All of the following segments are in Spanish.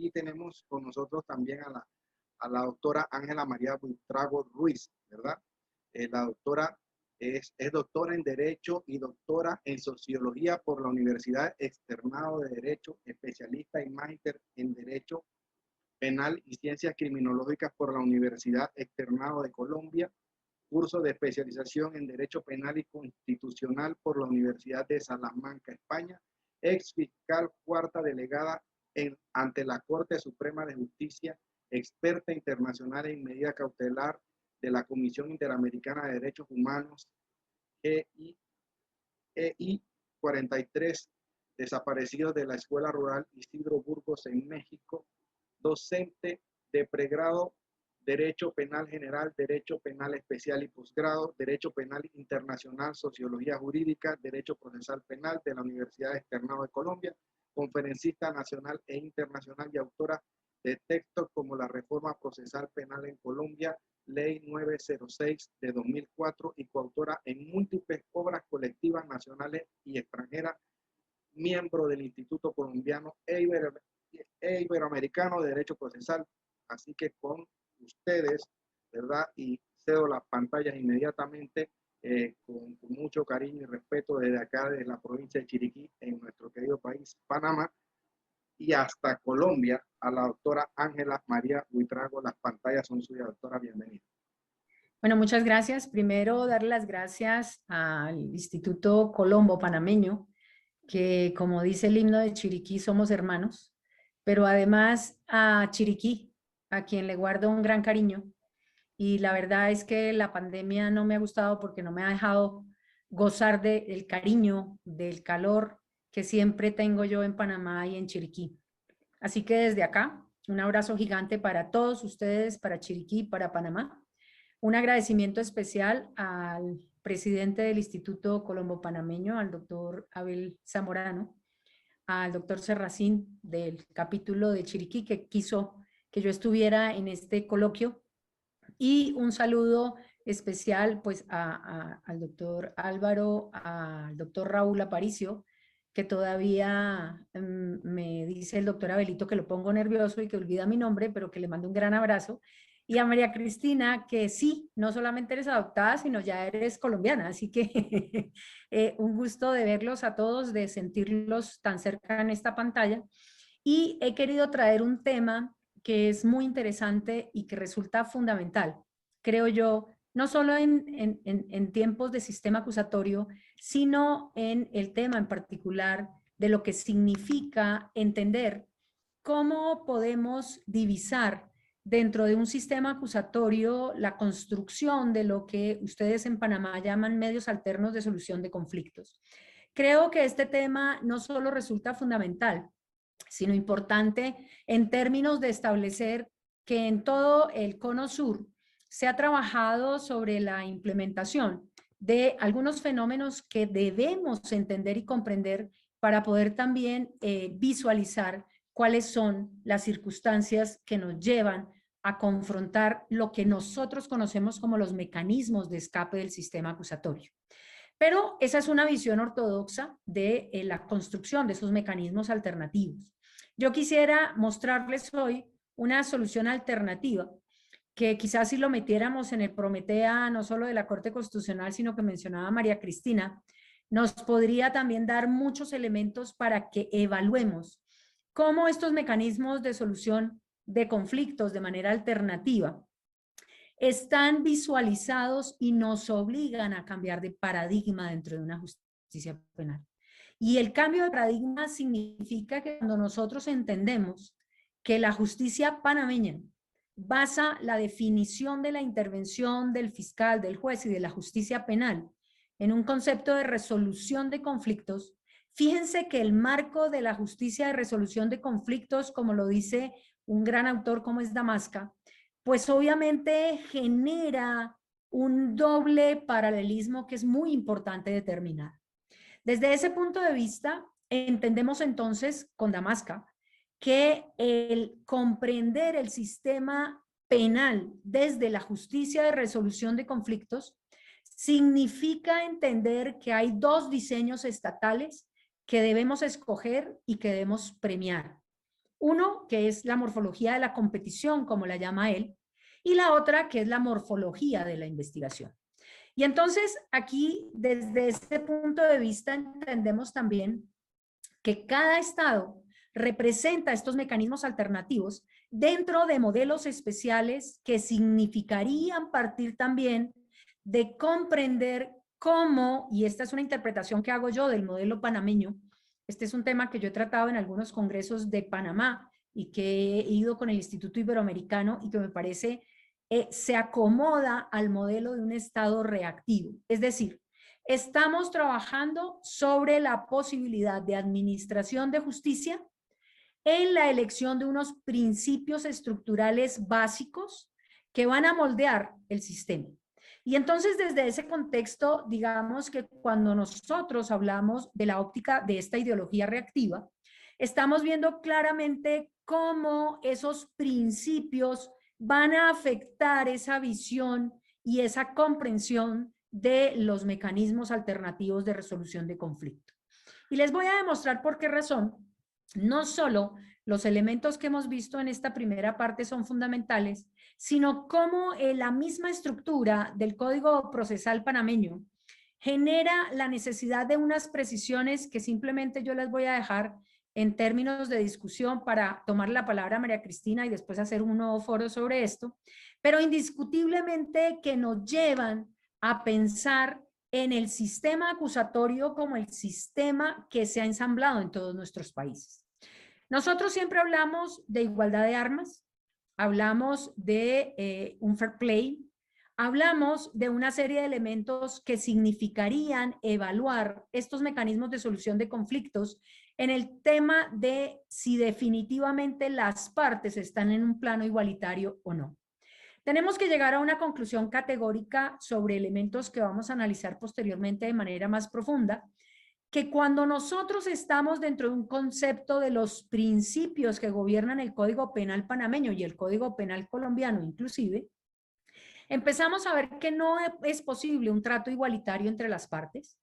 aquí tenemos con nosotros también a la doctora Ángela María Buitrago Ruiz, ¿verdad? La doctora es doctora en Derecho y doctora en Sociología por la Universidad Externado de Derecho, especialista y magíster en Derecho Penal y Ciencias Criminológicas por la Universidad Externado de Colombia, curso de especialización en Derecho Penal y Constitucional por la Universidad de Salamanca, España, ex fiscal cuarta delegada ante la Corte Suprema de Justicia, experta internacional en medida cautelar de la Comisión Interamericana de Derechos Humanos, EI 43, desaparecidos de la Escuela Rural Isidro Burgos en México, docente de pregrado, Derecho Penal General, Derecho Penal Especial y Posgrado, Derecho Penal Internacional, Sociología Jurídica, Derecho Procesal Penal de la Universidad Externado de Colombia, conferencista nacional e internacional y autora de textos como la Reforma Procesal Penal en Colombia, Ley 906 de 2004 y coautora en múltiples obras colectivas nacionales y extranjeras, miembro del Instituto Colombiano e Iberoamericano de Derecho Procesal. Así que con ustedes, ¿verdad? Y cedo las pantallas inmediatamente con mucho cariño y respeto desde acá, desde la provincia de Chiriquí, en nuestro querido país, Panamá, y hasta Colombia, a la doctora Ángela María Buitrago. Las pantallas son suyas, doctora, bienvenida. Bueno, muchas gracias. Primero, darle las gracias al Instituto Colombo Panameño, que como dice el himno de Chiriquí, somos hermanos, pero además a Chiriquí, a quien le guardo un gran cariño. Y la verdad es que la pandemia no me ha gustado porque no me ha dejado gozar del cariño, del calor que siempre tengo yo en Panamá y en Chiriquí. Así que desde acá, un abrazo gigante para todos ustedes, para Chiriquí, para Panamá. Un agradecimiento especial al presidente del Instituto Colombo Panameño, al doctor Abel Zamorano, al doctor Serracín del capítulo de Chiriquí, que quiso que yo estuviera en este coloquio, y un saludo especial pues al doctor Álvaro, al doctor Raúl Aparicio, que todavía me dice el doctor Abelito que lo pongo nervioso y que olvida mi nombre, pero que le mando un gran abrazo. Y a María Cristina, que sí, no solamente eres adoptada, sino ya eres colombiana. Así que un gusto de verlos a todos, de sentirlos tan cerca en esta pantalla. Y he querido traer un tema que es muy interesante y que resulta fundamental, creo yo, no solo en tiempos de sistema acusatorio, sino en el tema en particular de lo que significa entender cómo podemos divisar dentro de un sistema acusatorio la construcción de lo que ustedes en Panamá llaman medios alternos de solución de conflictos. Creo que este tema no solo resulta fundamental, sino importante en términos de establecer que en todo el cono sur se ha trabajado sobre la implementación de algunos fenómenos que debemos entender y comprender para poder también visualizar cuáles son las circunstancias que nos llevan a confrontar lo que nosotros conocemos como los mecanismos de escape del sistema acusatorio. Pero esa es una visión ortodoxa de la construcción de esos mecanismos alternativos. Yo quisiera mostrarles hoy una solución alternativa que quizás si lo metiéramos en el Prometea, no solo de la Corte Constitucional, sino que mencionaba María Cristina, nos podría también dar muchos elementos para que evaluemos cómo estos mecanismos de solución de conflictos de manera alternativa están visualizados y nos obligan a cambiar de paradigma dentro de una justicia penal. Y el cambio de paradigma significa que cuando nosotros entendemos que la justicia panameña basa la definición de la intervención del fiscal, del juez y de la justicia penal en un concepto de resolución de conflictos, fíjense que el marco de la justicia de resolución de conflictos, como lo dice un gran autor como es Damasca, pues obviamente genera un doble paralelismo que es muy importante determinar. Desde ese punto de vista, entendemos entonces con Damasca que el comprender el sistema penal desde la justicia de resolución de conflictos significa entender que hay dos diseños estatales que debemos escoger y que debemos premiar. Uno, que es la morfología de la competición, como la llama él, y la otra, que es la morfología de la investigación. Y entonces, aquí, desde este punto de vista, entendemos también que cada estado representa estos mecanismos alternativos dentro de modelos especiales que significarían partir también de comprender cómo, y esta es una interpretación que hago yo del modelo panameño, este es un tema que yo he tratado en algunos congresos de Panamá y que he ido con el Instituto Iberoamericano y que me parece se acomoda al modelo de un estado reactivo. Es decir, estamos trabajando sobre la posibilidad de administración de justicia en la elección de unos principios estructurales básicos que van a moldear el sistema. Y entonces desde ese contexto, digamos que cuando nosotros hablamos de la óptica de esta ideología reactiva, estamos viendo claramente cómo esos principios van a afectar esa visión y esa comprensión de los mecanismos alternativos de resolución de conflicto. Y les voy a demostrar por qué razón no solo los elementos que hemos visto en esta primera parte son fundamentales, sino cómo la misma estructura del Código Procesal panameño genera la necesidad de unas precisiones que simplemente yo les voy a dejar en términos de discusión para tomar la palabra a María Cristina y después hacer un nuevo foro sobre esto, pero indiscutiblemente que nos llevan a pensar en el sistema acusatorio como el sistema que se ha ensamblado en todos nuestros países. Nosotros siempre hablamos de igualdad de armas, hablamos de un fair play, hablamos de una serie de elementos que significarían evaluar estos mecanismos de solución de conflictos en el tema de si definitivamente las partes están en un plano igualitario o no. Tenemos que llegar a una conclusión categórica sobre elementos que vamos a analizar posteriormente de manera más profunda, que cuando nosotros estamos dentro de un concepto de los principios que gobiernan el Código Penal panameño y el Código Penal colombiano inclusive, empezamos a ver que no es posible un trato igualitario entre las partes,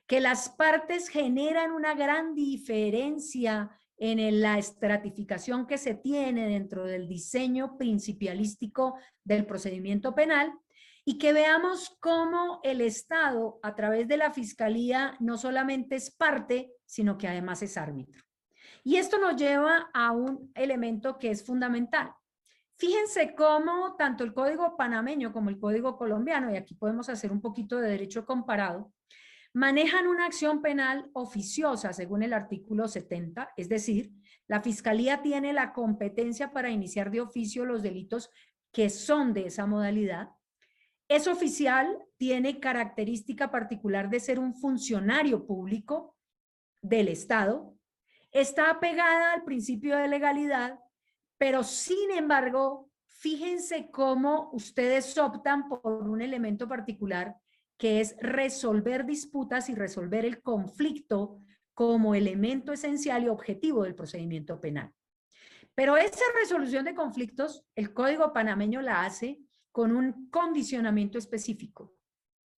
que las partes generan una gran diferencia en la estratificación que se tiene dentro del diseño principialístico del procedimiento penal y que veamos cómo el Estado, a través de la Fiscalía, no solamente es parte, sino que además es árbitro. Y esto nos lleva a un elemento que es fundamental. Fíjense cómo tanto el Código panameño como el Código colombiano, y aquí podemos hacer un poquito de derecho comparado, manejan una acción penal oficiosa según el artículo 70, es decir, la Fiscalía tiene la competencia para iniciar de oficio los delitos que son de esa modalidad. Es oficial, tiene característica particular de ser un funcionario público del Estado, está apegada al principio de legalidad, pero sin embargo, fíjense cómo ustedes optan por un elemento particular que es resolver disputas y resolver el conflicto como elemento esencial y objetivo del procedimiento penal. Pero esa resolución de conflictos, el Código panameño la hace con un condicionamiento específico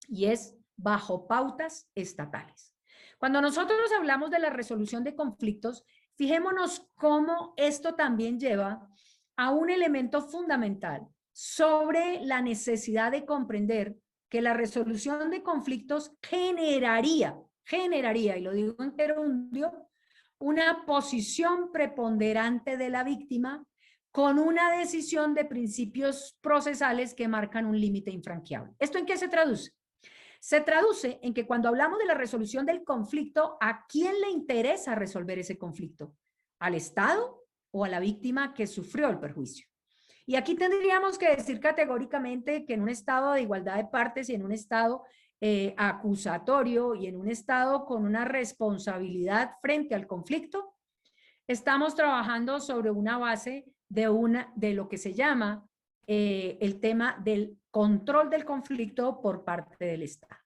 y es bajo pautas estatales. Cuando nosotros hablamos de la resolución de conflictos, fijémonos cómo esto también lleva a un elemento fundamental sobre la necesidad de comprender que la resolución de conflictos generaría, y lo digo en gerundio, una posición preponderante de la víctima con una decisión de principios procesales que marcan un límite infranqueable. ¿Esto en qué se traduce? Se traduce en que cuando hablamos de la resolución del conflicto, ¿a quién le interesa resolver ese conflicto? ¿Al Estado o a la víctima que sufrió el perjuicio? Y aquí tendríamos que decir categóricamente que en un estado de igualdad de partes y en un estado acusatorio y en un estado con una responsabilidad frente al conflicto, estamos trabajando sobre una base de lo que se llama el tema del control del conflicto por parte del Estado.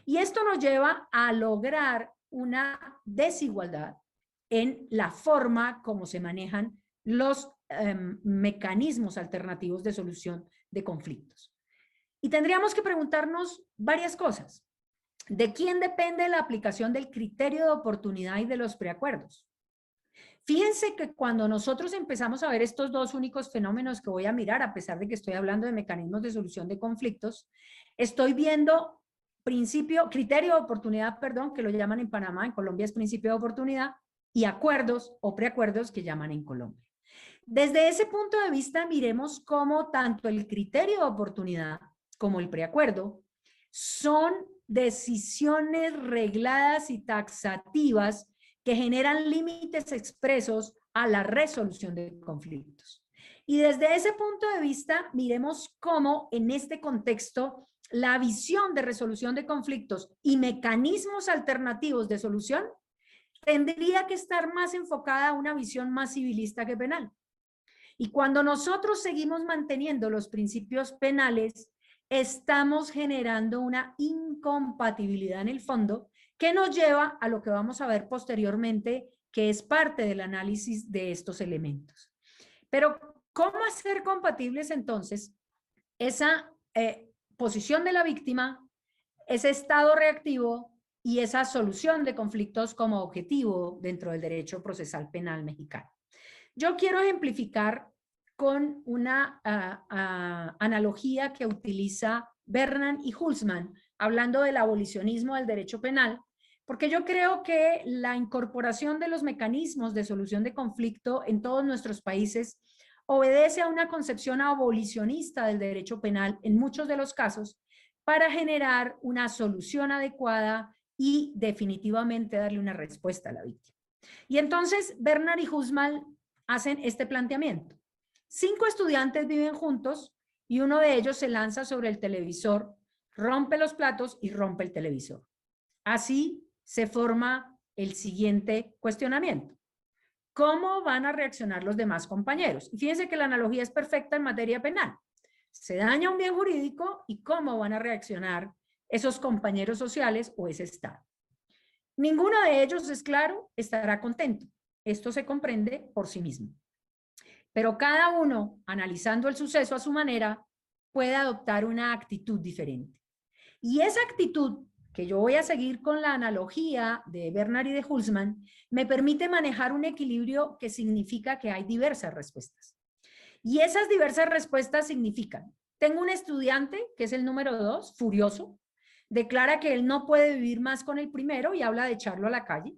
Y esto nos lleva a lograr una desigualdad en la forma como se manejan los mecanismos alternativos de solución de conflictos. Y tendríamos que preguntarnos varias cosas. ¿De quién depende la aplicación del criterio de oportunidad y de los preacuerdos? Fíjense que cuando nosotros empezamos a ver estos dos únicos fenómenos que voy a mirar, a pesar de que estoy hablando de mecanismos de solución de conflictos, estoy viendo criterio de oportunidad, perdón, que lo llaman en Panamá, en Colombia es principio de oportunidad, y acuerdos o preacuerdos que llaman en Colombia. Desde ese punto de vista, miremos cómo tanto el criterio de oportunidad como el preacuerdo son decisiones regladas y taxativas que generan límites expresos a la resolución de conflictos. Y desde ese punto de vista, miremos cómo en este contexto la visión de resolución de conflictos y mecanismos alternativos de solución tendría que estar más enfocada a una visión más civilista que penal. Y cuando nosotros seguimos manteniendo los principios penales, estamos generando una incompatibilidad en el fondo que nos lleva a lo que vamos a ver posteriormente, que es parte del análisis de estos elementos. Pero, ¿cómo hacer compatibles entonces esa posición de la víctima, ese estado reactivo y esa solución de conflictos como objetivo dentro del derecho procesal penal mexicano? Yo quiero ejemplificar con una analogía que utiliza Bernan y Hulsman, hablando del abolicionismo del derecho penal, porque yo creo que la incorporación de los mecanismos de solución de conflicto en todos nuestros países obedece a una concepción abolicionista del derecho penal en muchos de los casos para generar una solución adecuada y definitivamente darle una respuesta a la víctima. Y entonces Bernard y Hulsman hacen este planteamiento. 5 estudiantes viven juntos y uno de ellos se lanza sobre el televisor, rompe los platos y rompe el televisor. Así se forma el siguiente cuestionamiento. ¿Cómo van a reaccionar los demás compañeros? Y fíjense que la analogía es perfecta en materia penal. Se daña un bien jurídico y cómo van a reaccionar esos compañeros sociales o ese Estado. Ninguno de ellos, es claro, estará contento. Esto se comprende por sí mismo. Pero cada uno, analizando el suceso a su manera, puede adoptar una actitud diferente. Y esa actitud, que yo voy a seguir con la analogía de Bernard y de Hulsman, me permite manejar un equilibrio que significa que hay diversas respuestas. Y esas diversas respuestas significan, tengo un estudiante, que es el número 2, furioso, declara que él no puede vivir más con el primero y habla de echarlo a la calle.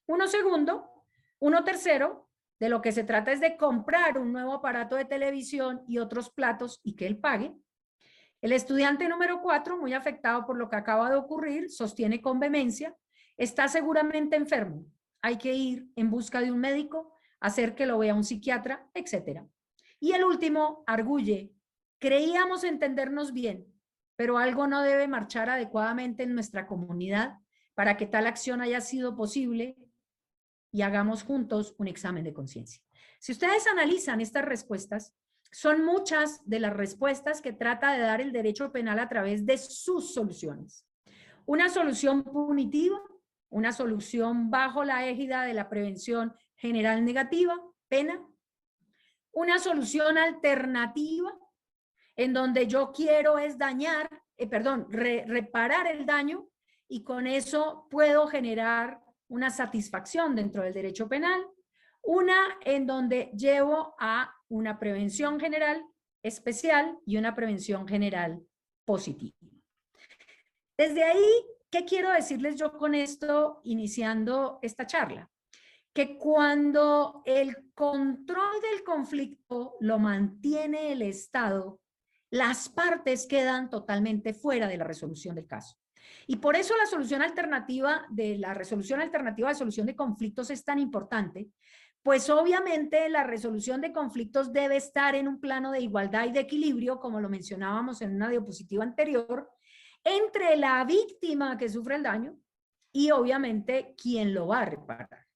Uno segundo, uno tercero, de lo que se trata es de comprar un nuevo aparato de televisión y otros platos y que él pague. El estudiante número 4, muy afectado por lo que acaba de ocurrir, sostiene con vehemencia, está seguramente enfermo, hay que ir en busca de un médico, hacer que lo vea un psiquiatra, etc. Y el último arguye, creíamos entendernos bien, pero algo no debe marchar adecuadamente en nuestra comunidad para que tal acción haya sido posible y hagamos juntos un examen de conciencia. Si ustedes analizan estas respuestas, son muchas de las respuestas que trata de dar el derecho penal a través de sus soluciones. Una solución punitiva, una solución bajo la égida de la prevención general negativa, pena. Una solución alternativa, en donde yo quiero es reparar el daño y con eso puedo generar una satisfacción dentro del derecho penal. Una en donde llevo a una prevención general especial y una prevención general positiva. Desde ahí, ¿qué quiero decirles yo con esto iniciando esta charla? Que cuando el control del conflicto lo mantiene el Estado, las partes quedan totalmente fuera de la resolución del caso. Y por eso la resolución alternativa de solución de conflictos es tan importante, pues obviamente la resolución de conflictos debe estar en un plano de igualdad y de equilibrio, como lo mencionábamos en una diapositiva anterior, entre la víctima que sufre el daño y obviamente quien lo va a reparar.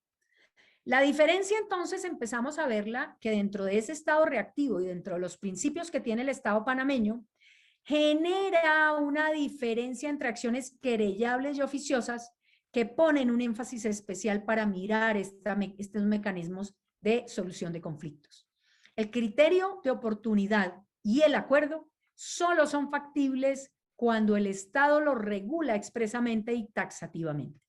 La diferencia entonces empezamos a verla que dentro de ese estado reactivo y dentro de los principios que tiene el Estado panameño, genera una diferencia entre acciones querellables y oficiosas que ponen un énfasis especial para mirar estos mecanismos de solución de conflictos. El criterio de oportunidad y el acuerdo solo son factibles cuando el Estado los regula expresamente y taxativamente.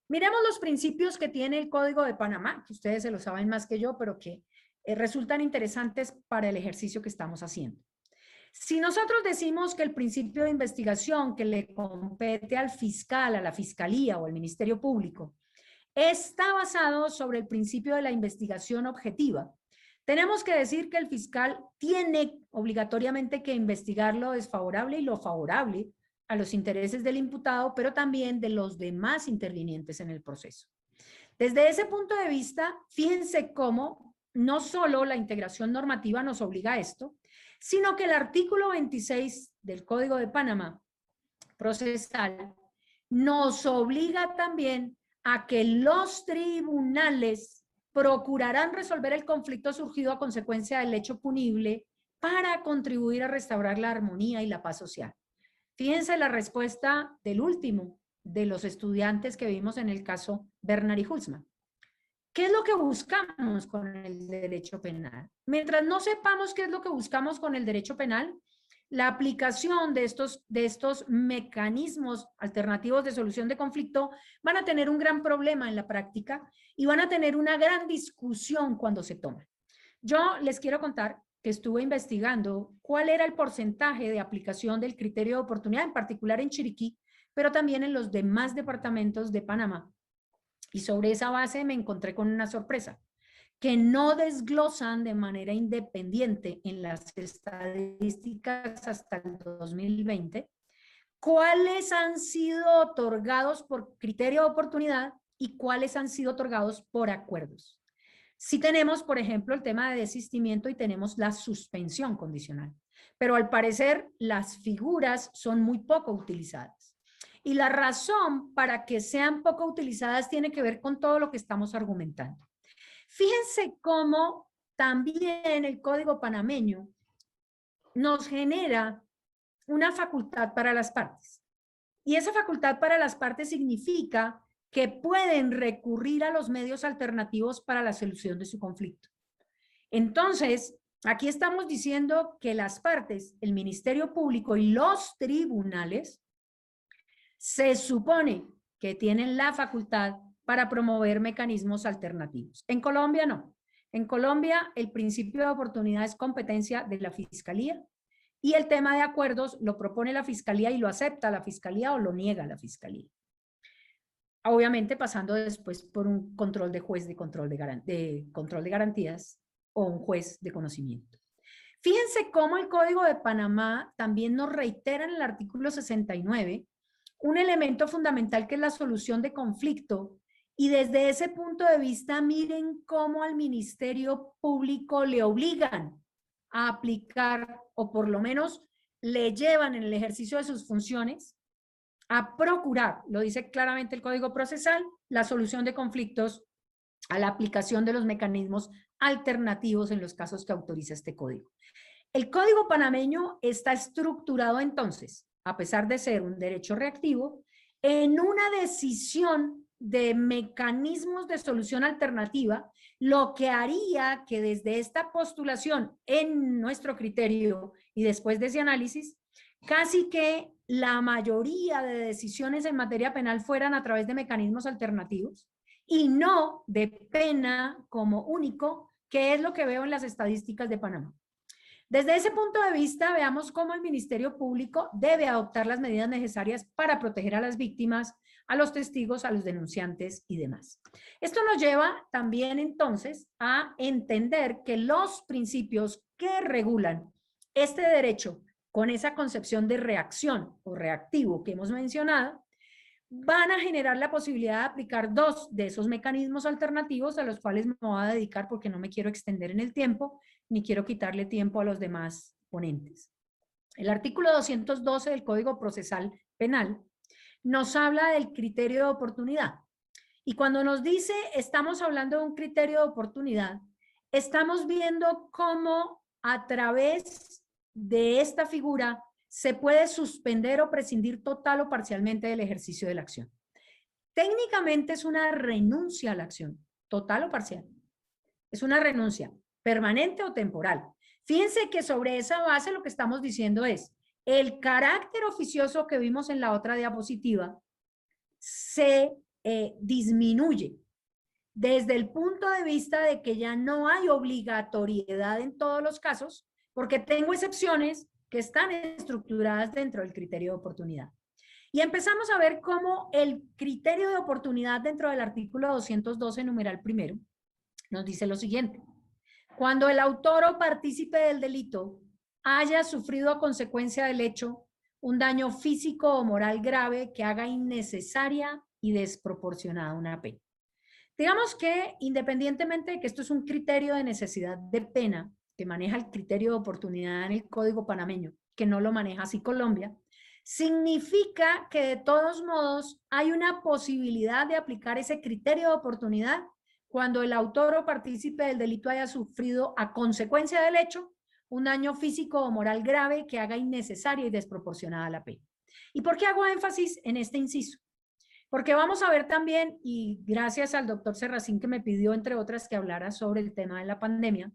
Miremos los principios que tiene el Código de Panamá, que ustedes se lo saben más que yo, pero que resultan interesantes para el ejercicio que estamos haciendo. Si nosotros decimos que el principio de investigación que le compete al fiscal, a la fiscalía o al Ministerio Público, está basado sobre el principio de la investigación objetiva, tenemos que decir que el fiscal tiene obligatoriamente que investigar lo desfavorable y lo favorable a los intereses del imputado, pero también de los demás intervinientes en el proceso. Desde ese punto de vista, fíjense cómo no solo la integración normativa nos obliga a esto, sino que el artículo 26 del Código de Panamá procesal nos obliga también a que los tribunales procurarán resolver el conflicto surgido a consecuencia del hecho punible para contribuir a restaurar la armonía y la paz social. Fíjense la respuesta del último de los estudiantes que vimos en el caso Bernard y Hulsman. ¿Qué es lo que buscamos con el derecho penal? Mientras no sepamos qué es lo que buscamos con el derecho penal, la aplicación de estos mecanismos alternativos de solución de conflicto van a tener un gran problema en la práctica y van a tener una gran discusión cuando se toman. Yo les quiero contar que estuve investigando cuál era el porcentaje de aplicación del criterio de oportunidad, en particular en Chiriquí, pero también en los demás departamentos de Panamá. Y sobre esa base me encontré con una sorpresa, que no desglosan de manera independiente en las estadísticas hasta el 2020 cuáles han sido otorgados por criterio de oportunidad y cuáles han sido otorgados por acuerdos. Sí tenemos, por ejemplo, el tema de desistimiento y tenemos la suspensión condicional, pero al parecer las figuras son muy poco utilizadas. Y la razón para que sean poco utilizadas tiene que ver con todo lo que estamos argumentando. Fíjense cómo también el Código Panameño nos genera una facultad para las partes. Y esa facultad para las partes significa que pueden recurrir a los medios alternativos para la solución de su conflicto. Entonces, aquí estamos diciendo que las partes, el Ministerio Público y los tribunales, se supone que tienen la facultad para promover mecanismos alternativos. En Colombia no. En Colombia el principio de oportunidad es competencia de la Fiscalía y el tema de acuerdos lo propone la Fiscalía y lo acepta la Fiscalía o lo niega la Fiscalía. Obviamente pasando después por un control de juez de control de garantías o un juez de conocimiento. Fíjense cómo el Código de Panamá también nos reitera en el artículo 69 un elemento fundamental que es la solución de conflicto. Y desde ese punto de vista, miren cómo al Ministerio Público le obligan a aplicar, o por lo menos le llevan en el ejercicio de sus funciones, a procurar, lo dice claramente el Código Procesal, la solución de conflictos a la aplicación de los mecanismos alternativos en los casos que autoriza este código. El Código Panameño está estructurado entonces, a pesar de ser un derecho reactivo, en una decisión de mecanismos de solución alternativa, lo que haría que desde esta postulación en nuestro criterio y después de ese análisis, casi que la mayoría de decisiones en materia penal fueran a través de mecanismos alternativos y no de pena como único, que es lo que veo en las estadísticas de Panamá. Desde ese punto de vista, veamos cómo el Ministerio Público debe adoptar las medidas necesarias para proteger a las víctimas, a los testigos, a los denunciantes y demás. Esto nos lleva también entonces a entender que los principios que regulan este derecho con esa concepción de reacción o reactivo que hemos mencionado, van a generar la posibilidad de aplicar dos de esos mecanismos alternativos a los cuales me voy a dedicar porque no me quiero extender en el tiempo ni quiero quitarle tiempo a los demás ponentes. El artículo 212 del Código Procesal Penal nos habla del criterio de oportunidad. Y cuando nos dice estamos hablando de un criterio de oportunidad, estamos viendo cómo a través de esta figura se puede suspender o prescindir total o parcialmente del ejercicio de la acción. Técnicamente es una renuncia a la acción, total o parcial. Es una renuncia permanente o temporal. Fíjense que sobre esa base lo que estamos diciendo es el carácter oficioso que vimos en la otra diapositiva se disminuye desde el punto de vista de que ya no hay obligatoriedad en todos los casos, porque tengo excepciones que están estructuradas dentro del criterio de oportunidad. Y empezamos a ver cómo el criterio de oportunidad dentro del artículo 212, numeral primero, nos dice lo siguiente. Cuando el autor o partícipe del delito haya sufrido a consecuencia del hecho un daño físico o moral grave que haga innecesaria y desproporcionada una pena. Digamos que independientemente de que esto es un criterio de necesidad de pena, que maneja el criterio de oportunidad en el Código Panameño, que no lo maneja así Colombia, significa que de todos modos hay una posibilidad de aplicar ese criterio de oportunidad cuando el autor o partícipe del delito haya sufrido a consecuencia del hecho un daño físico o moral grave que haga innecesaria y desproporcionada la pena. ¿Y por qué hago énfasis en este inciso? Porque vamos a ver también, y gracias al doctor Serracín que me pidió, entre otras, que hablara sobre el tema de la pandemia,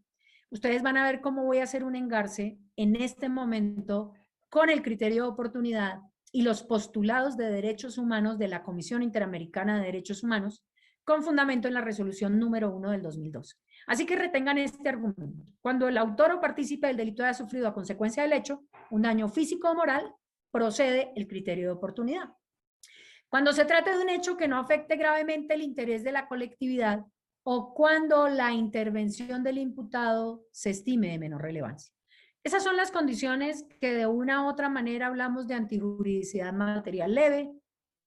ustedes van a ver cómo voy a hacer un engarce en este momento con el criterio de oportunidad y los postulados de derechos humanos de la Comisión Interamericana de Derechos Humanos, con fundamento en la resolución número 1 del 2012. Así que retengan este argumento. Cuando el autor o partícipe del delito haya sufrido a consecuencia del hecho un daño físico o moral, procede el criterio de oportunidad. Cuando se trata de un hecho que no afecte gravemente el interés de la colectividad o cuando la intervención del imputado se estime de menor relevancia. Esas son las condiciones que de una u otra manera hablamos de antijuridicidad material leve,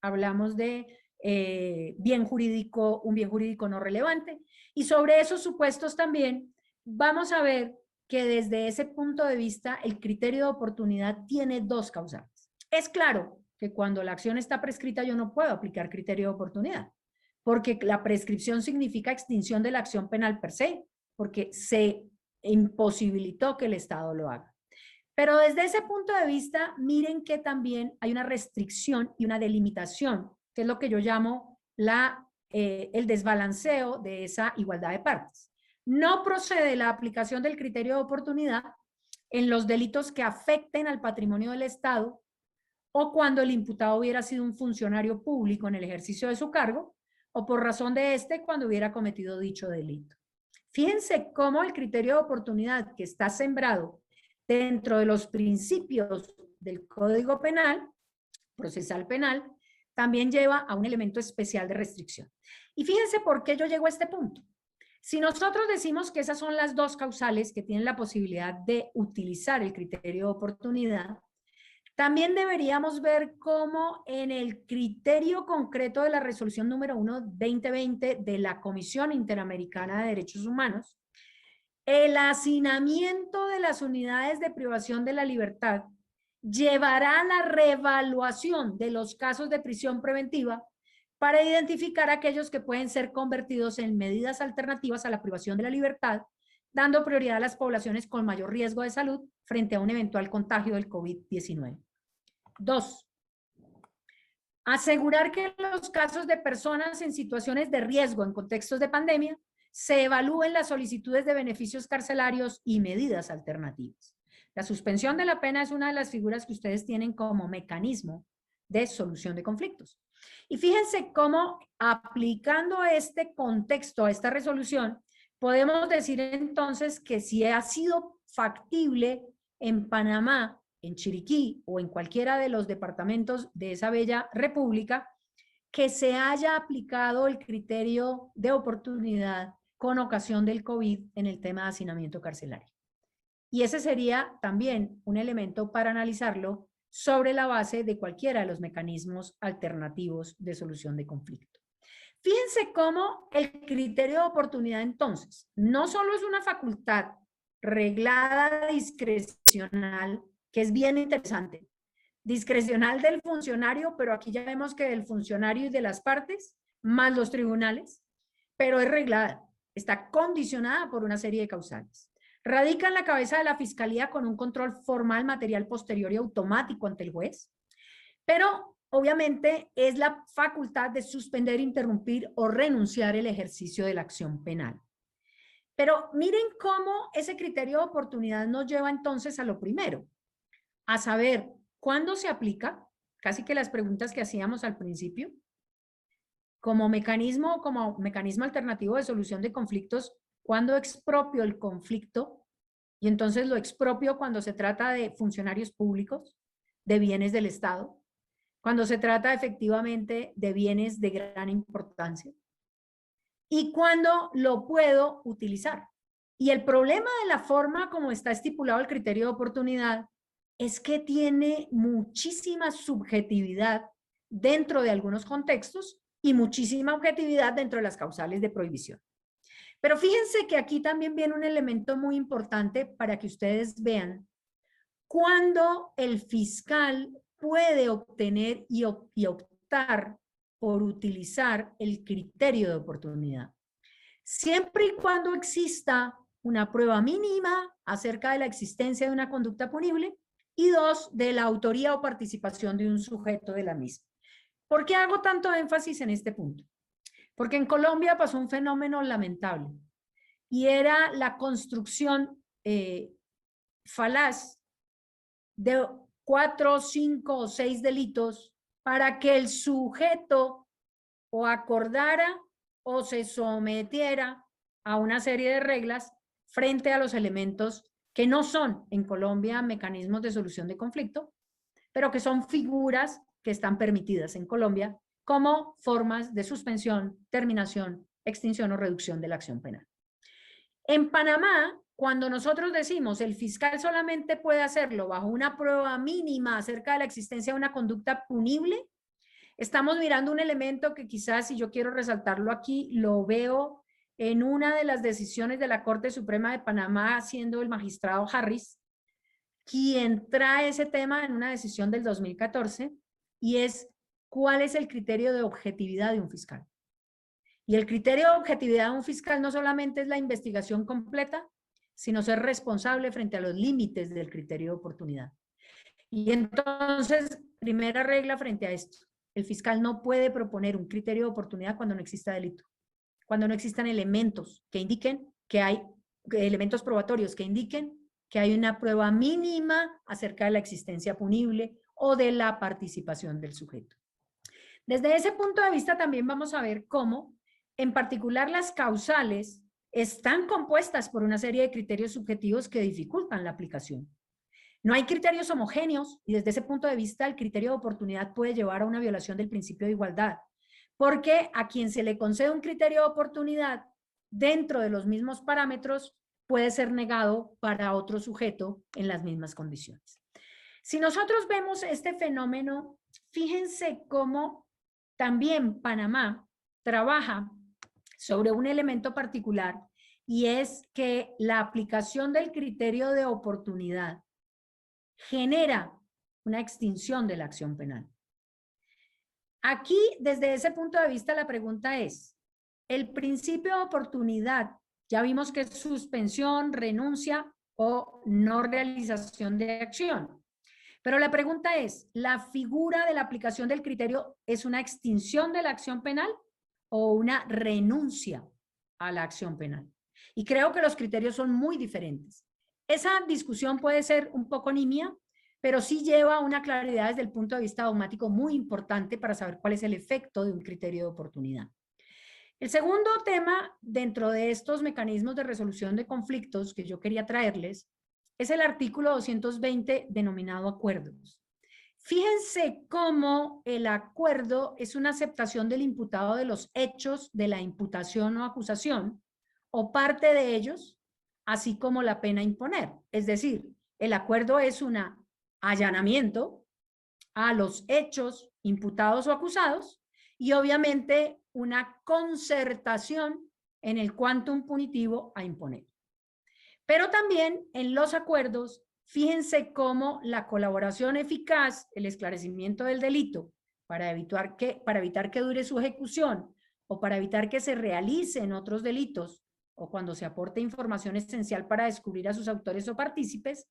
hablamos de un bien jurídico no relevante, y sobre esos supuestos también vamos a ver que desde ese punto de vista el criterio de oportunidad tiene dos causales. Es claro que cuando la acción está prescrita yo no puedo aplicar criterio de oportunidad, porque la prescripción significa extinción de la acción penal per se, porque se imposibilitó que el Estado lo haga. Pero desde ese punto de vista, miren que también hay una restricción y una delimitación, que es lo que yo llamo el desbalanceo de esa igualdad de partes. No procede la aplicación del criterio de oportunidad en los delitos que afecten al patrimonio del Estado o cuando el imputado hubiera sido un funcionario público en el ejercicio de su cargo, o por razón de este cuando hubiera cometido dicho delito. Fíjense cómo el criterio de oportunidad que está sembrado dentro de los principios del Código Penal, procesal penal, también lleva a un elemento especial de restricción. Y fíjense por qué yo llego a este punto. Si nosotros decimos que esas son las dos causales que tienen la posibilidad de utilizar el criterio de oportunidad, también deberíamos ver cómo en el criterio concreto de la resolución número 1/2020 de la Comisión Interamericana de Derechos Humanos, el hacinamiento de las unidades de privación de la libertad llevará a la reevaluación de los casos de prisión preventiva para identificar aquellos que pueden ser convertidos en medidas alternativas a la privación de la libertad, dando prioridad a las poblaciones con mayor riesgo de salud frente a un eventual contagio del COVID-19. 2. Asegurar que los casos de personas en situaciones de riesgo en contextos de pandemia se evalúen las solicitudes de beneficios carcelarios y medidas alternativas. La suspensión de la pena es una de las figuras que ustedes tienen como mecanismo de solución de conflictos. Y fíjense cómo aplicando este contexto a esta resolución, podemos decir entonces que si ha sido factible en Panamá, en Chiriquí o en cualquiera de los departamentos de esa bella república, que se haya aplicado el criterio de oportunidad con ocasión del COVID en el tema de hacinamiento carcelario. Y ese sería también un elemento para analizarlo sobre la base de cualquiera de los mecanismos alternativos de solución de conflicto. Fíjense cómo el criterio de oportunidad entonces no solo es una facultad reglada discrecional, que es bien interesante, discrecional del funcionario, pero aquí ya vemos que del funcionario y de las partes, más los tribunales, pero es reglada, está condicionada por una serie de causales. Radica en la cabeza de la Fiscalía con un control formal, material posterior y automático ante el juez, pero obviamente es la facultad de suspender, interrumpir o renunciar el ejercicio de la acción penal. Pero miren cómo ese criterio de oportunidad nos lleva entonces a lo primero, a saber cuándo se aplica, casi que las preguntas que hacíamos al principio, como mecanismo alternativo de solución de conflictos cuando expropio el conflicto, y entonces lo expropio cuando se trata de funcionarios públicos, de bienes del Estado, cuando se trata efectivamente de bienes de gran importancia, y cuando lo puedo utilizar. Y el problema de la forma como está estipulado el criterio de oportunidad es que tiene muchísima subjetividad dentro de algunos contextos y muchísima objetividad dentro de las causales de prohibición. Pero fíjense que aquí también viene un elemento muy importante para que ustedes vean cuándo el fiscal puede obtener y optar por utilizar el criterio de oportunidad. Siempre y cuando exista una prueba mínima acerca de la existencia de una conducta punible y dos, de la autoría o participación de un sujeto de la misma. ¿Por qué hago tanto énfasis en este punto? Porque en Colombia pasó un fenómeno lamentable y era la construcción falaz de 4, 5 o 6 delitos para que el sujeto o acordara o se sometiera a una serie de reglas frente a los elementos que no son en Colombia mecanismos de solución de conflicto, pero que son figuras que están permitidas en Colombia como formas de suspensión, terminación, extinción o reducción de la acción penal. En Panamá, cuando nosotros decimos el fiscal solamente puede hacerlo bajo una prueba mínima acerca de la existencia de una conducta punible, estamos mirando un elemento que quizás, si yo quiero resaltarlo aquí, lo veo en una de las decisiones de la Corte Suprema de Panamá, siendo el magistrado Harris, quien trae ese tema en una decisión del 2014, y es cuál es el criterio de objetividad de un fiscal. Y el criterio de objetividad de un fiscal no solamente es la investigación completa, sino ser responsable frente a los límites del criterio de oportunidad. Y entonces, primera regla frente a esto, el fiscal no puede proponer un criterio de oportunidad cuando no exista delito, cuando no existan elementos que indiquen que hay elementos probatorios que indiquen que hay una prueba mínima acerca de la existencia punible o de la participación del sujeto. Desde ese punto de vista también vamos a ver cómo, en particular, las causales están compuestas por una serie de criterios subjetivos que dificultan la aplicación. No hay criterios homogéneos y desde ese punto de vista el criterio de oportunidad puede llevar a una violación del principio de igualdad, porque a quien se le concede un criterio de oportunidad dentro de los mismos parámetros puede ser negado para otro sujeto en las mismas condiciones. Si nosotros vemos este fenómeno, fíjense cómo también Panamá trabaja sobre un elemento particular y es que la aplicación del criterio de oportunidad genera una extinción de la acción penal. Aquí, desde ese punto de vista, la pregunta es, el principio de oportunidad, ya vimos que es suspensión, renuncia o no realización de acción. Pero la pregunta es, ¿la figura de la aplicación del criterio es una extinción de la acción penal o una renuncia a la acción penal? Y creo que los criterios son muy diferentes. Esa discusión puede ser un poco nimia, pero sí lleva una claridad desde el punto de vista dogmático muy importante para saber cuál es el efecto de un criterio de oportunidad. El segundo tema dentro de estos mecanismos de resolución de conflictos que yo quería traerles es el artículo 220 denominado acuerdos. Fíjense cómo el acuerdo es una aceptación del imputado de los hechos de la imputación o acusación o parte de ellos, así como la pena a imponer. Es decir, el acuerdo es un allanamiento a los hechos imputados o acusados y obviamente una concertación en el quantum punitivo a imponer. Pero también en los acuerdos, fíjense cómo la colaboración eficaz, el esclarecimiento del delito, para evitar que dure su ejecución o para evitar que se realicen otros delitos o cuando se aporte información esencial para descubrir a sus autores o partícipes,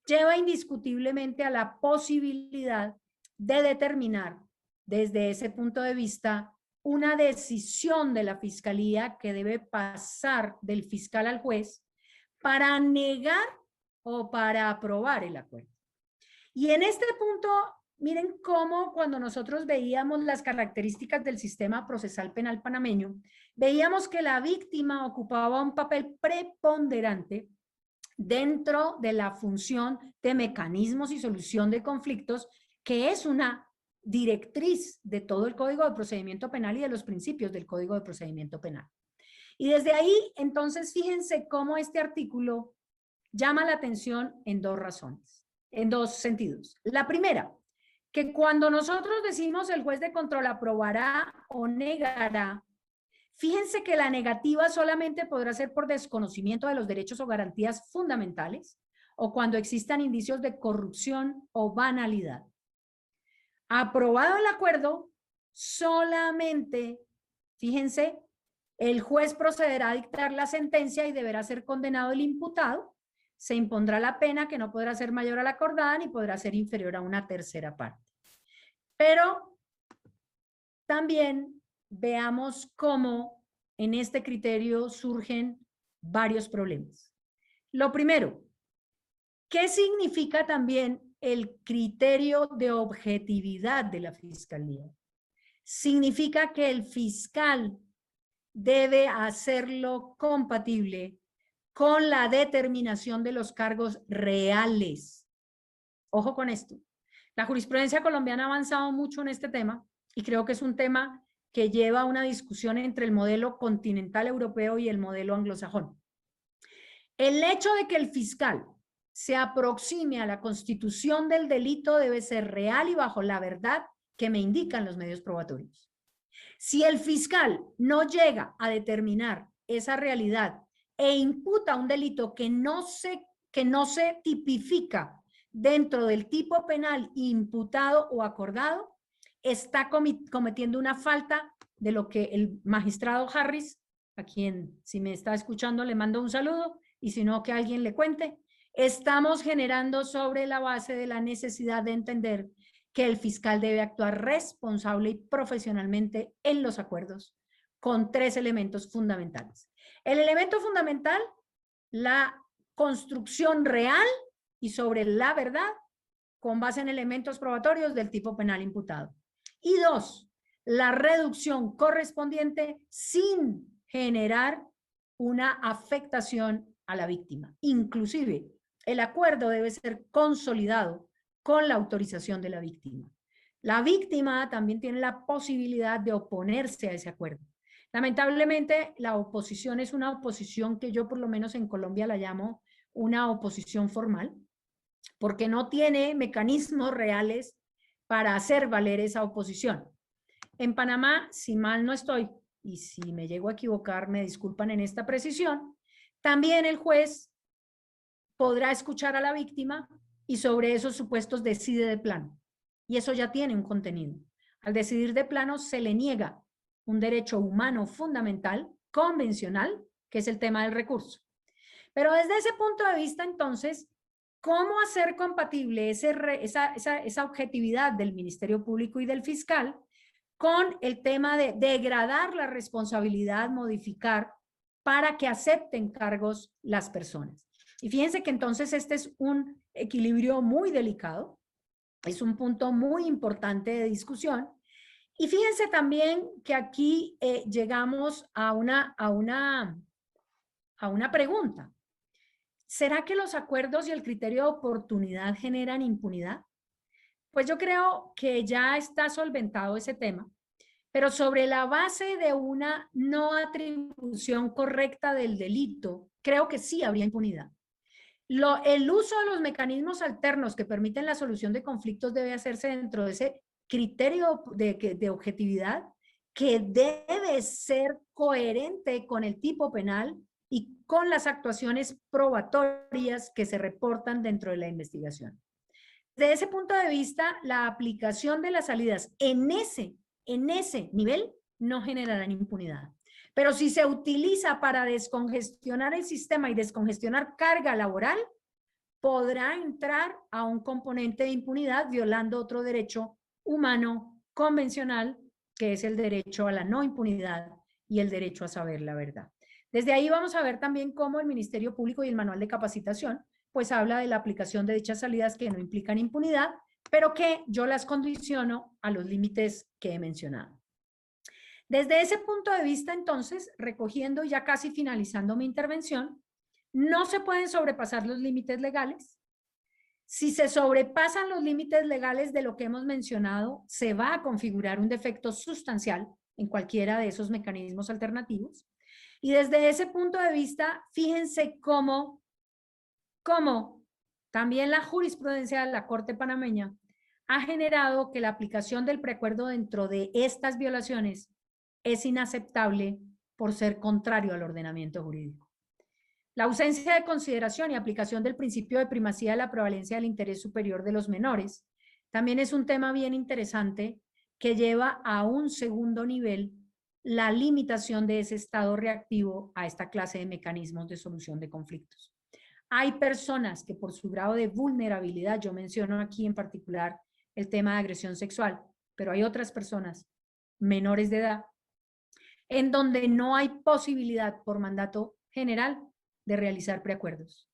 lleva indiscutiblemente a la posibilidad de determinar desde ese punto de vista una decisión de la fiscalía que debe pasar del fiscal al juez para negar o para aprobar el acuerdo. Y en este punto miren cómo cuando nosotros veíamos las características del sistema procesal penal panameño, veíamos que la víctima ocupaba un papel preponderante dentro de la función de mecanismos y solución de conflictos, que es una directriz de todo el Código de Procedimiento Penal y de los principios del Código de Procedimiento Penal. Y desde ahí, entonces, fíjense cómo este artículo llama la atención en dos razones, en dos sentidos. La primera, que cuando nosotros decimos el juez de control aprobará o negará, fíjense que la negativa solamente podrá ser por desconocimiento de los derechos o garantías fundamentales o cuando existan indicios de corrupción o banalidad. Aprobado el acuerdo, solamente, fíjense, el juez procederá a dictar la sentencia y deberá ser condenado el imputado. Se impondrá la pena que no podrá ser mayor a la acordada ni podrá ser inferior a una tercera parte. Pero también veamos cómo en este criterio surgen varios problemas. Lo primero, ¿qué significa también el criterio de objetividad de la fiscalía? Significa que el fiscal debe hacerlo compatible con la determinación de los cargos reales. Ojo con esto. La jurisprudencia colombiana ha avanzado mucho en este tema y creo que es un tema que lleva a una discusión entre el modelo continental europeo y el modelo anglosajón. El hecho de que el fiscal se aproxime a la constitución del delito debe ser real y bajo la verdad que me indican los medios probatorios. Si el fiscal no llega a determinar esa realidad e imputa un delito que no se tipifica dentro del tipo penal imputado o acordado, está cometiendo una falta de lo que el magistrado Harris, a quien si me está escuchando le mando un saludo, y si no que alguien le cuente, estamos generando sobre la base de la necesidad de entender que el fiscal debe actuar responsable y profesionalmente en los acuerdos con tres elementos fundamentales. El elemento fundamental, la construcción real y sobre la verdad con base en elementos probatorios del tipo penal imputado. Y dos, la reducción correspondiente sin generar una afectación a la víctima. Inclusive, el acuerdo debe ser consolidado con la autorización de la víctima. La víctima también tiene la posibilidad de oponerse a ese acuerdo. Lamentablemente, la oposición es una oposición que yo por lo menos en Colombia la llamo una oposición formal, porque no tiene mecanismos reales para hacer valer esa oposición. En Panamá, si mal no estoy, y si me llego a equivocar, me disculpan en esta precisión, también el juez podrá escuchar a la víctima y sobre esos supuestos decide de plano. Y eso ya tiene un contenido. Al decidir de plano se le niega un derecho humano fundamental, convencional, que es el tema del recurso. Pero desde ese punto de vista, entonces, ¿cómo hacer compatible esa objetividad del Ministerio Público y del fiscal con el tema de degradar la responsabilidad, modificar para que acepten cargos las personas? Y fíjense que entonces este es un equilibrio muy delicado, es un punto muy importante de discusión. Y fíjense también que aquí llegamos a una pregunta. ¿Será que los acuerdos y el criterio de oportunidad generan impunidad? Pues yo creo que ya está solventado ese tema, pero sobre la base de una no atribución correcta del delito, creo que sí habría impunidad. El uso de los mecanismos alternos que permiten la solución de conflictos debe hacerse dentro de ese criterio de objetividad que debe ser coherente con el tipo penal y con las actuaciones probatorias que se reportan dentro de la investigación. Desde ese punto de vista, la aplicación de las salidas en ese nivel no generarán impunidad. Pero si se utiliza para descongestionar el sistema y descongestionar carga laboral, podrá entrar a un componente de impunidad violando otro derecho humano convencional, que es el derecho a la no impunidad y el derecho a saber la verdad. Desde ahí vamos a ver también cómo el Ministerio Público y el Manual de Capacitación pues habla de la aplicación de dichas salidas que no implican impunidad, pero que yo las condiciono a los límites que he mencionado. Desde ese punto de vista, entonces, recogiendo ya casi finalizando mi intervención, no se pueden sobrepasar los límites legales. Si se sobrepasan los límites legales de lo que hemos mencionado, se va a configurar un defecto sustancial en cualquiera de esos mecanismos alternativos. Y desde ese punto de vista, fíjense cómo también la jurisprudencia de la Corte Panameña ha generado que la aplicación del preacuerdo dentro de estas violaciones es inaceptable por ser contrario al ordenamiento jurídico. La ausencia de consideración y aplicación del principio de primacía de la prevalencia del interés superior de los menores también es un tema bien interesante que lleva a un segundo nivel la limitación de ese estado reactivo a esta clase de mecanismos de solución de conflictos. Hay personas que por su grado de vulnerabilidad, yo menciono aquí en particular el tema de agresión sexual, pero hay otras personas menores de edad en donde no hay posibilidad por mandato general de realizar preacuerdos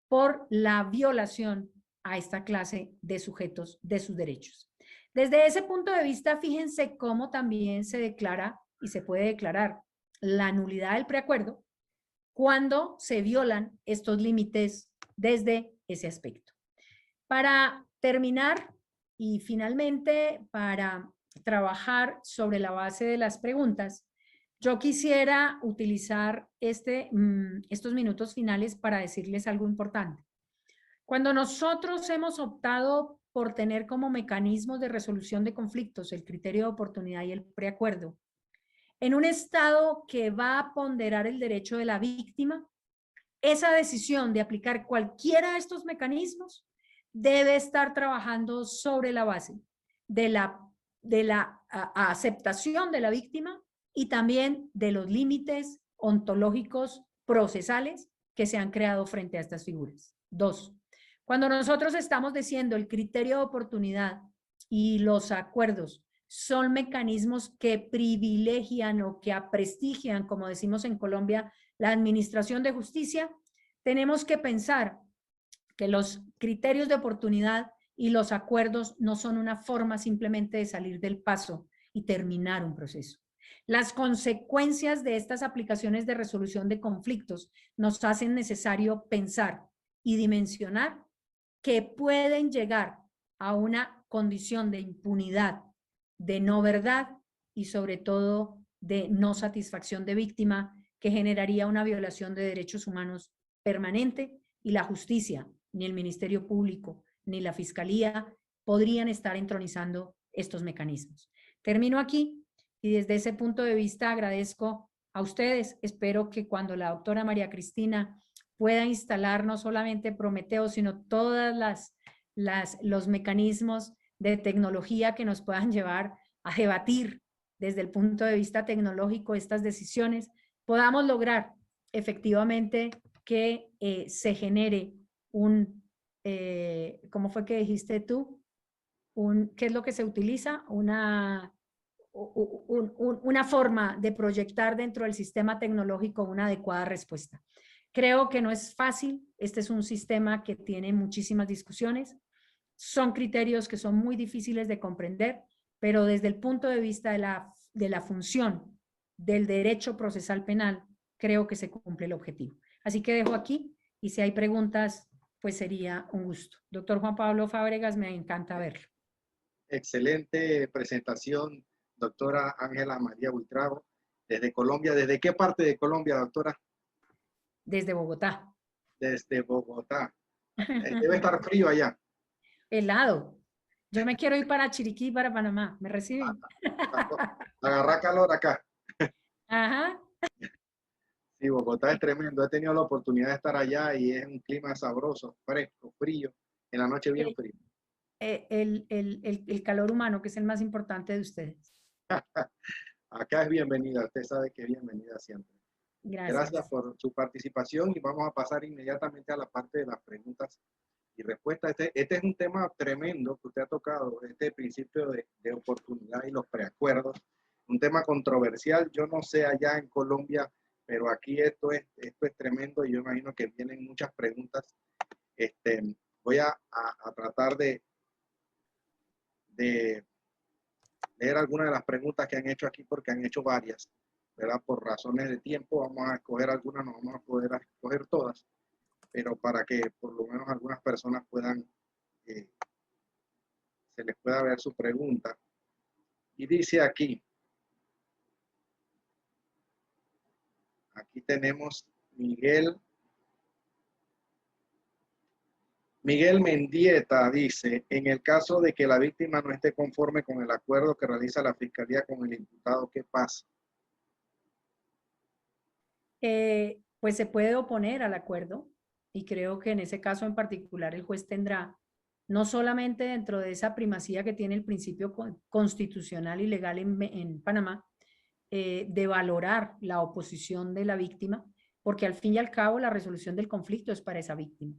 por la violación a esta clase de sujetos de sus derechos. Desde ese punto de vista, fíjense cómo también se declara y se puede declarar la nulidad del preacuerdo cuando se violan estos límites desde ese aspecto. Para terminar y finalmente para trabajar sobre la base de las preguntas, yo quisiera utilizar estos minutos finales para decirles algo importante. Cuando nosotros hemos optado por tener como mecanismos de resolución de conflictos el criterio de oportunidad y el preacuerdo, en un estado que va a ponderar el derecho de la víctima, esa decisión de aplicar cualquiera de estos mecanismos debe estar trabajando sobre la base de la aceptación de la víctima y también de los límites ontológicos procesales que se han creado frente a estas figuras. 2. Cuando nosotros estamos diciendo el criterio de oportunidad y los acuerdos son mecanismos que privilegian o que aprestigian, como decimos en Colombia, la administración de justicia, tenemos que pensar que los criterios de oportunidad y los acuerdos no son una forma simplemente de salir del paso y terminar un proceso. Las consecuencias de estas aplicaciones de resolución de conflictos nos hacen necesario pensar y dimensionar que pueden llegar a una condición de impunidad, de no verdad y sobre todo de no satisfacción de víctima que generaría una violación de derechos humanos permanente y la justicia, ni el Ministerio Público, ni la Fiscalía podrían estar entronizando estos mecanismos. Termino aquí y desde ese punto de vista agradezco a ustedes. Espero que cuando la doctora María Cristina pueda instalar no solamente Prometeo, sino todas los mecanismos de tecnología que nos puedan llevar a debatir desde el punto de vista tecnológico estas decisiones, podamos lograr efectivamente que se genere ¿cómo fue que dijiste tú? ¿Qué es lo que se utiliza? Una forma de proyectar dentro del sistema tecnológico una adecuada respuesta. Creo que no es fácil, este es un sistema que tiene muchísimas discusiones, son criterios que son muy difíciles de comprender, pero desde el punto de vista de la función del derecho procesal penal, creo que se cumple el objetivo. Así que dejo aquí y si hay preguntas, pues sería un gusto. Doctor Juan Pablo Fábregas, me encanta verlo. Excelente presentación, doctora Ángela María Buitrago, desde Colombia. ¿Desde qué parte de Colombia, doctora? Desde Bogotá. Desde Bogotá. Debe estar frío allá. Helado. Yo me quiero ir para Chiriquí, para Panamá. ¿Me reciben? Agarrar calor acá. Ajá. Sí, Bogotá es tremendo. He tenido la oportunidad de estar allá y es un clima sabroso, fresco, frío. En la noche bien frío. El calor humano, que es el más importante de ustedes. Acá es bienvenida. Usted sabe que es bienvenida siempre. Gracias por su participación y vamos a pasar inmediatamente a la parte de las preguntas y respuestas. Este es un tema tremendo que usted ha tocado, este principio de oportunidad y los preacuerdos. Un tema controversial. Yo no sé allá en Colombia, pero aquí esto es tremendo y yo imagino que vienen muchas preguntas. Voy a tratar de de leer algunas de las preguntas que han hecho aquí, porque han hecho varias, ¿verdad? Por razones de tiempo vamos a escoger algunas, no vamos a poder escoger todas, pero para que por lo menos algunas personas puedan, se les pueda ver su pregunta. Y dice aquí tenemos Miguel Mendieta dice, en el caso de que la víctima no esté conforme con el acuerdo que realiza la Fiscalía con el imputado, ¿qué pasa? Pues se puede oponer al acuerdo y creo que en ese caso en particular el juez tendrá, no solamente dentro de esa primacía que tiene el principio constitucional y legal en Panamá, de valorar la oposición de la víctima, porque al fin y al cabo la resolución del conflicto es para esa víctima.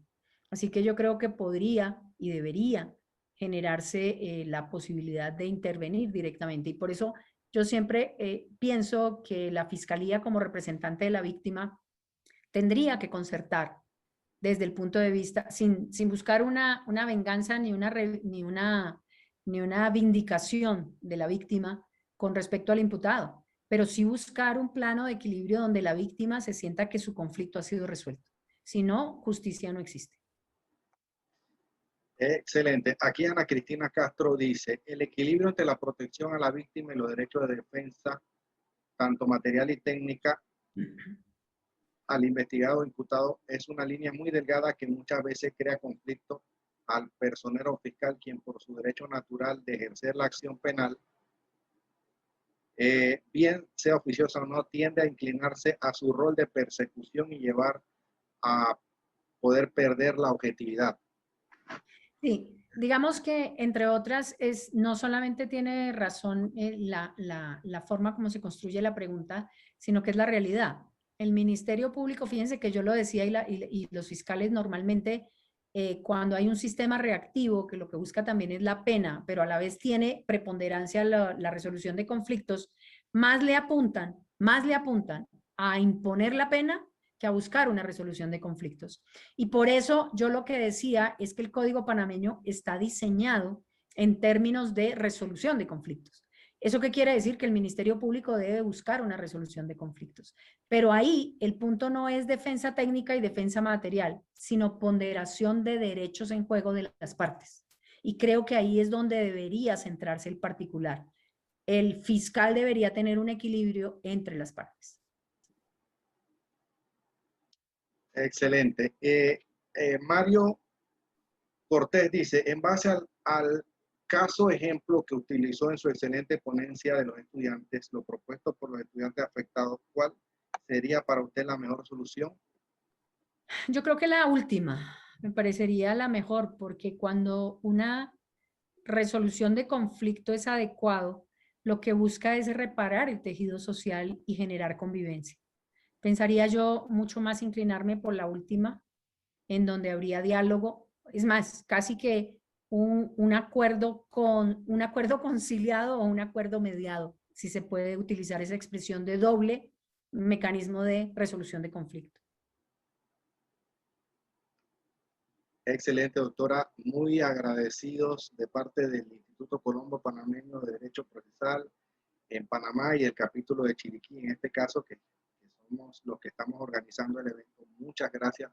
Así que yo creo que podría y debería generarse la posibilidad de intervenir directamente. Y por eso yo siempre pienso que la Fiscalía como representante de la víctima tendría que concertar desde el punto de vista, sin buscar una venganza ni una vindicación de la víctima con respecto al imputado, pero sí buscar un plano de equilibrio donde la víctima se sienta que su conflicto ha sido resuelto. Si no, justicia no existe. Excelente. Aquí Ana Cristina Castro dice, el equilibrio entre la protección a la víctima y los derechos de defensa, tanto material y técnica, al investigado o imputado, es una línea muy delgada que muchas veces crea conflicto al personero fiscal, quien por su derecho natural de ejercer la acción penal, bien sea oficiosa o no, tiende a inclinarse a su rol de persecución y llevar a poder perder la objetividad. Sí, digamos que entre otras no solamente tiene razón la forma como se construye la pregunta, sino que es la realidad. El Ministerio Público, fíjense que yo lo decía y los fiscales normalmente cuando hay un sistema reactivo que lo que busca también es la pena, pero a la vez tiene preponderancia la resolución de conflictos, más le apuntan a imponer la pena que a buscar una resolución de conflictos. Y por eso yo lo que decía es que el Código Panameño está diseñado en términos de resolución de conflictos. ¿Eso qué quiere decir? Que el Ministerio Público debe buscar una resolución de conflictos. Pero ahí el punto no es defensa técnica y defensa material, sino ponderación de derechos en juego de las partes. Y creo que ahí es donde debería centrarse el particular. El fiscal debería tener un equilibrio entre las partes. Excelente. Mario Cortés dice, en base al caso ejemplo que utilizó en su excelente ponencia de los estudiantes, lo propuesto por los estudiantes afectados, ¿cuál sería para usted la mejor solución? Yo creo que la última me parecería la mejor, porque cuando una resolución de conflicto es adecuado, lo que busca es reparar el tejido social y generar convivencia. Pensaría yo mucho más inclinarme por la última, en donde habría diálogo, es más, casi que un acuerdo conciliado o un acuerdo mediado, si se puede utilizar esa expresión de doble mecanismo de resolución de conflicto. Excelente, doctora. Muy agradecidos de parte del Instituto Colombo Panameño de Derecho Procesal en Panamá y el capítulo de Chiriquí, en este caso, que somos los que estamos organizando el evento. Muchas gracias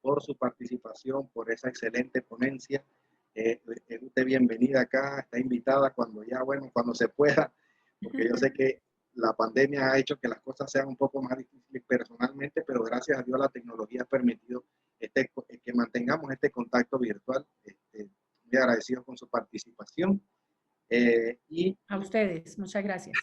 por su participación, por esa excelente ponencia. Es usted bienvenida acá, está invitada cuando ya, bueno, cuando se pueda, porque yo sé que la pandemia ha hecho que las cosas sean un poco más difíciles personalmente, pero gracias a Dios la tecnología ha permitido que mantengamos este contacto virtual. Muy agradecido con su participación. A ustedes, muchas gracias.